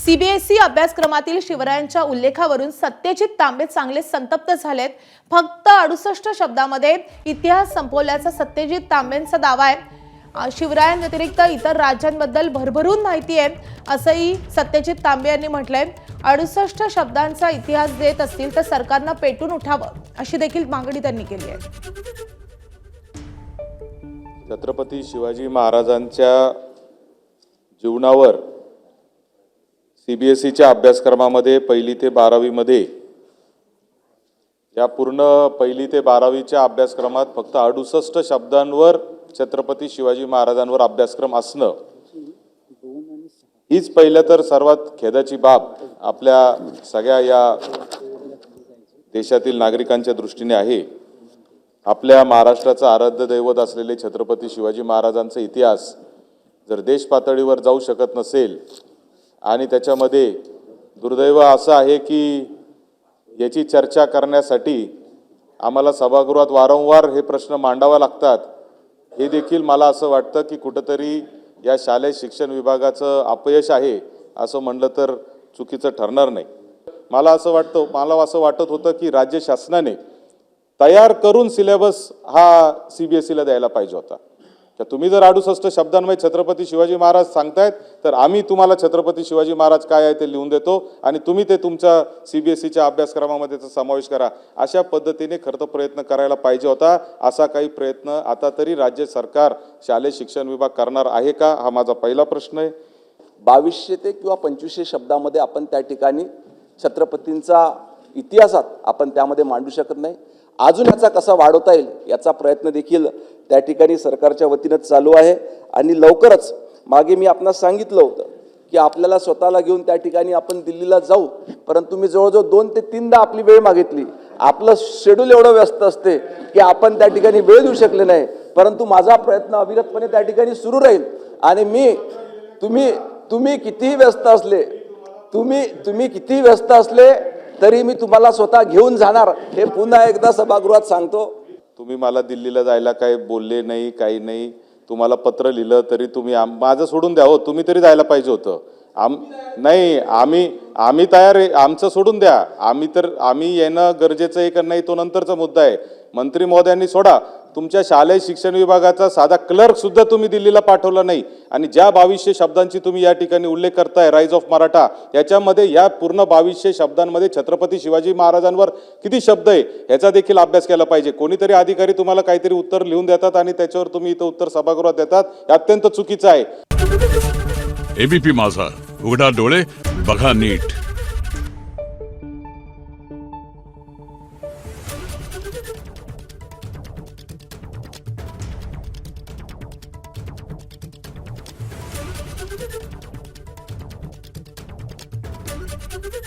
CBSE अभ्यासक्रमातील शिवरायांच्या उल्लेखावरून सत्यजित तांबे चांगले संतप्त झालेत। फक्त 68 शब्दांमध्ये इतिहास संपवल्याचा सत्यजित तांबेंचा दावा आहे। शिवरायांव्यतिरिक्त इतर राज्यांबद्दल भरभरून माहिती आहे असंही सत्यजित तांबे यांनी म्हटलंय। 68 शब्दांचा इतिहास देत असतील तर सरकारनं पेटून उठावं अशी देखील मागणी त्यांनी केली आहे। छत्रपती शिवाजी महाराजांच्या जीवनावर सीबीएसईच्या अभ्यासक्रमामध्ये 1ली ते 12वी मध्ये या पूर्ण 1ली ते 12वीच्या अभ्यासक्रमात फक्त 68 शब्दांवर छत्रपती शिवाजी महाराजांवर अभ्यासक्रम असणं हीच पहिलं तर सर्वात खेदाची बाब आपल्या सगळ्या या देशातील नागरिकांच्या दृष्टीने आहे। आपल्या महाराष्ट्राचं आराध्य दैवत असलेले छत्रपती शिवाजी महाराजांचा इतिहास जर देश पातळीवर जाऊ शकत नसेल आणि त्याच्यामध्ये दुर्दैव असं आहे की याची चर्चा करण्यासाठी आम्हाला सभागृहात वारंवार हे प्रश्न मांडावा लागतात, हे देखील मला असं वाटतं की कुठंतरी या शालेय शिक्षण विभागाचं अपयश आहे असं म्हणलं तर चुकीचं ठरणार नाही। मला असं वाटत होतं की राज्य शासनाने तयार करून सिलेबस हा सीबीएसईला द्यायला पाहिजे होता। तर तुम्ही जर 68 शब्दांमध्ये छत्रपती शिवाजी महाराज सांगतायत तर आम्ही तुम्हाला छत्रपती शिवाजी महाराज काय आहे ते लिहून देतो आणि तुम्ही ते तुमच्या सीबीएसईच्या अभ्यासक्रमामध्ये समावेश करा, अशा पद्धतीने खरं तर प्रयत्न करायला पाहिजे होता। असा काही प्रयत्न आता तरी राज्य सरकार शालेय शिक्षण विभाग करणार आहे का, हा माझा पहिला प्रश्न आहे। 2200 ते किंवा 2500 शब्दामध्ये आपण त्या ठिकाणी छत्रपतींचा इतिहासात आपण त्यामध्ये मांडू शकत नाही। अजून याचा कसा वाढवता येईल याचा प्रयत्न देखील त्या ठिकाणी सरकारच्या वतीने चालू आहे आणि लवकरच मागे मी आपणास सांगितलं होतं की आपल्याला स्वतःला घेऊन त्या ठिकाणी आपण दिल्लीला जाऊ, परंतु मी जवळजवळ 2 ते 3दा आपली वेळ मागितली। आपलं शेड्यूल एवढं व्यस्त असते की आपण त्या ठिकाणी वेळ देऊ शकले नाही, परंतु माझा प्रयत्न अविरतपणे त्या ठिकाणी सुरू राहील आणि तुम्ही कितीही व्यस्त असले तुम्ही कितीही व्यस्त असले तरी मी तुम्हाला स्वतः घेऊन जाणार, हे पुन्हा एकदा सभागृहात सांगतो। तुम्ही मला दिल्लीला जायला काही बोलले नाही, काही नाही, तुम्हाला पत्र लिहिलं तरी तुम्ही माझं सोडून द्या हो, तुम्ही तरी जायला पाहिजे होतं। नाही आम्ही तयार आहे, आमचं सोडून द्या, आम्ही येणं गरजेचं आहे का नाही तो नंतरचा मुद्दा आहे। मंत्री महोदयांनी सोडा, तुमच्या शालेय शिक्षण विभागाचा साधा क्लर्क सुद्धा तुम्ही दिल्लीला पाठवला नाही आणि ज्या 2200 शब्दांची तुम्ही या ठिकाणी उल्लेख करताय राईज ऑफ मराठा, याच्यामध्ये या पूर्ण 2200 शब्दांमध्ये छत्रपती शिवाजी महाराजांवर किती शब्द आहे याचा देखील अभ्यास केला पाहिजे। कोणीतरी अधिकारी तुम्हाला काहीतरी उत्तर लिहून देतात आणि त्याच्यावर तुम्ही इथं उत्तर सभागृहात देतात, हे अत्यंत चुकीचं आहे। एबीपी माझा, उघडा डोळे बघा नीट। Thank you.